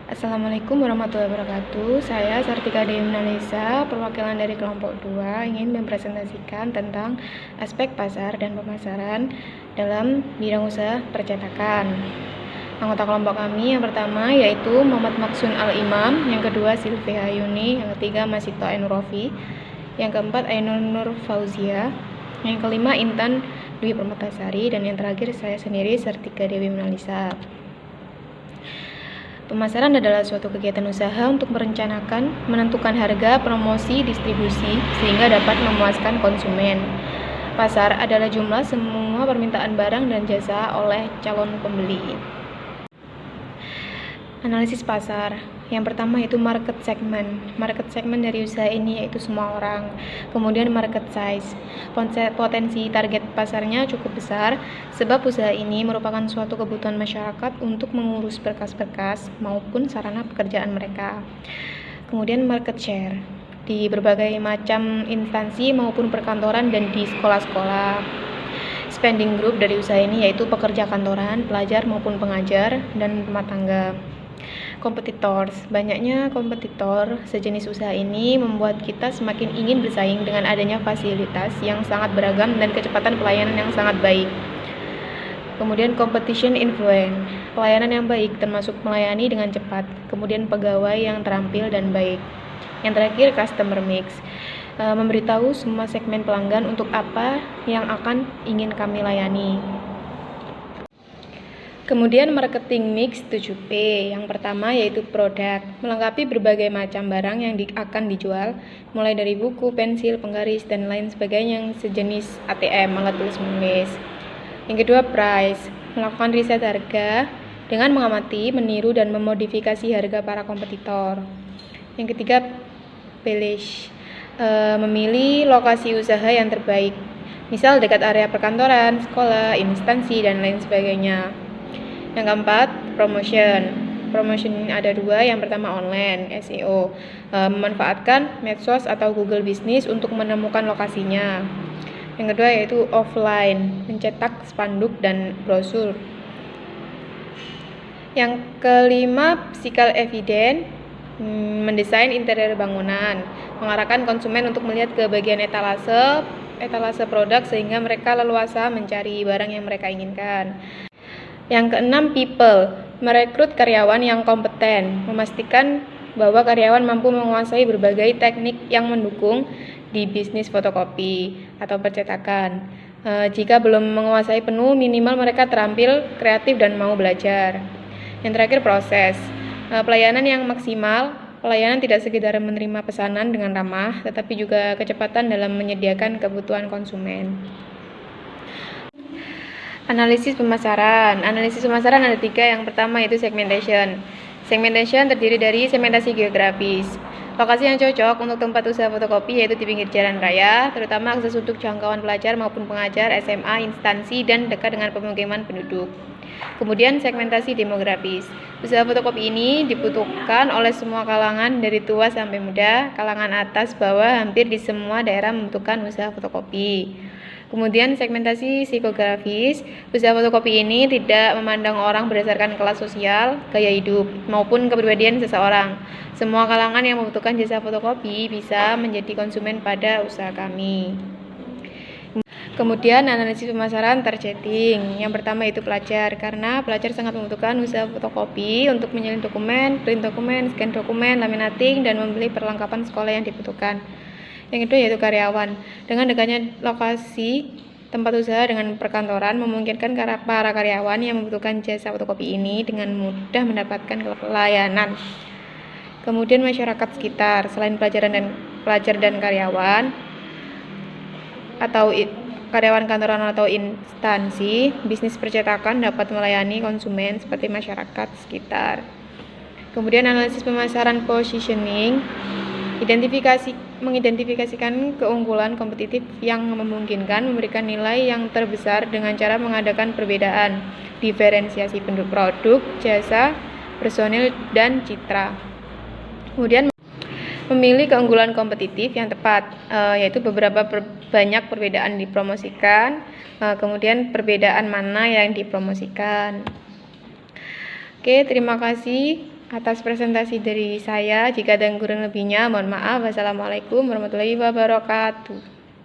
Assalamualaikum warahmatullahi wabarakatuh. Saya Sartika Dewi Nalisa, perwakilan dari kelompok 2, ingin mempresentasikan tentang aspek pasar dan pemasaran dalam bidang usaha percetakan. Anggota kelompok kami yang pertama yaitu Muhammad Maksun Al-Imam, yang kedua Silvia Hayuni, yang ketiga Masito Ainur-Rofi, yang keempat Ainur Nur Fauzia, yang kelima Intan Dwi Permatasari, dan yang terakhir saya sendiri Sartika Dewi Nalisa. Pemasaran adalah suatu kegiatan usaha untuk merencanakan, menentukan harga, promosi, distribusi, sehingga dapat memuaskan konsumen. Pasar adalah jumlah semua permintaan barang dan jasa oleh calon pembeli. Analisis pasar. Yang pertama yaitu market segment. Market segment dari usaha ini yaitu semua orang. Kemudian market size. Potensi target pasarnya cukup besar sebab usaha ini merupakan suatu kebutuhan masyarakat untuk mengurus berkas-berkas maupun sarana pekerjaan mereka. Kemudian market share di berbagai macam instansi maupun perkantoran dan di sekolah-sekolah. Spending group dari usaha ini yaitu pekerja kantoran, pelajar maupun pengajar, dan rumah tangga. Competitors. Banyaknya kompetitor sejenis usaha ini membuat kita semakin ingin bersaing dengan adanya fasilitas yang sangat beragam dan kecepatan pelayanan yang sangat baik. Kemudian competition influence. Pelayanan yang baik termasuk melayani dengan cepat. Kemudian pegawai yang terampil dan baik. Yang terakhir customer mix. Memberitahu semua segmen pelanggan untuk apa yang akan ingin kami layani. Kemudian marketing mix 7P. Yang pertama yaitu produk, melengkapi berbagai macam barang yang akan dijual, mulai dari buku, pensil, penggaris, dan lain sebagainya yang sejenis ATM, alat tulis menulis. Yang kedua price, melakukan riset harga dengan mengamati, meniru, dan memodifikasi harga para kompetitor. Yang ketiga polish, memilih lokasi usaha yang terbaik, misal dekat area perkantoran, sekolah, instansi, dan lain sebagainya. Yang keempat, promotion. Promotion ada dua, yang pertama online, SEO, memanfaatkan medsos atau Google Business untuk menemukan lokasinya. Yang kedua yaitu offline, mencetak spanduk dan brosur. Yang kelima, physical evidence, mendesain interior bangunan, mengarahkan konsumen untuk melihat ke bagian etalase produk sehingga mereka leluasa mencari barang yang mereka inginkan. Yang keenam, people, merekrut karyawan yang kompeten, memastikan bahwa karyawan mampu menguasai berbagai teknik yang mendukung di bisnis fotokopi atau percetakan. Jika belum menguasai penuh, minimal mereka terampil, kreatif, dan mau belajar. Yang terakhir, proses, pelayanan yang maksimal. Pelayanan tidak sekedar menerima pesanan dengan ramah, tetapi juga kecepatan dalam menyediakan kebutuhan konsumen. Analisis pemasaran. Analisis pemasaran ada 3. Yang pertama yaitu segmentation. Segmentation terdiri dari segmentasi geografis. Lokasi yang cocok untuk tempat usaha fotokopi yaitu di pinggir jalan raya, terutama akses untuk jangkauan pelajar maupun pengajar, SMA, instansi, dan dekat dengan pemukiman penduduk. Kemudian segmentasi demografis. Usaha fotokopi ini dibutuhkan oleh semua kalangan dari tua sampai muda, kalangan atas bawah, hampir di semua daerah membutuhkan usaha fotokopi. Kemudian segmentasi psikografis, usaha fotokopi ini tidak memandang orang berdasarkan kelas sosial, gaya hidup, maupun kepribadian seseorang. Semua kalangan yang membutuhkan jasa fotokopi bisa menjadi konsumen pada usaha kami. Kemudian analisis pemasaran targeting. Yang pertama itu pelajar, karena pelajar sangat membutuhkan usaha fotokopi untuk menyalin dokumen, print dokumen, scan dokumen, laminating, dan membeli perlengkapan sekolah yang dibutuhkan. Yang kedua yaitu karyawan. Dengan dekatnya lokasi tempat usaha dengan perkantoran memungkinkan para karyawan yang membutuhkan jasa fotokopi ini dengan mudah mendapatkan pelayanan. Kemudian masyarakat sekitar, selain pelajar dan karyawan atau karyawan kantoran atau instansi, bisnis percetakan dapat melayani konsumen seperti masyarakat sekitar. Kemudian analisis pemasaran positioning, mengidentifikasikan keunggulan kompetitif yang memungkinkan memberikan nilai yang terbesar dengan cara mengadakan perbedaan, diferensiasi produk, jasa, personil, dan citra. Kemudian memilih keunggulan kompetitif yang tepat, yaitu banyak perbedaan dipromosikan, kemudian perbedaan mana yang dipromosikan. Oke, terima kasih. Atas presentasi dari saya, jika ada yang kurang lebihnya, mohon maaf. Wassalamualaikum warahmatullahi wabarakatuh.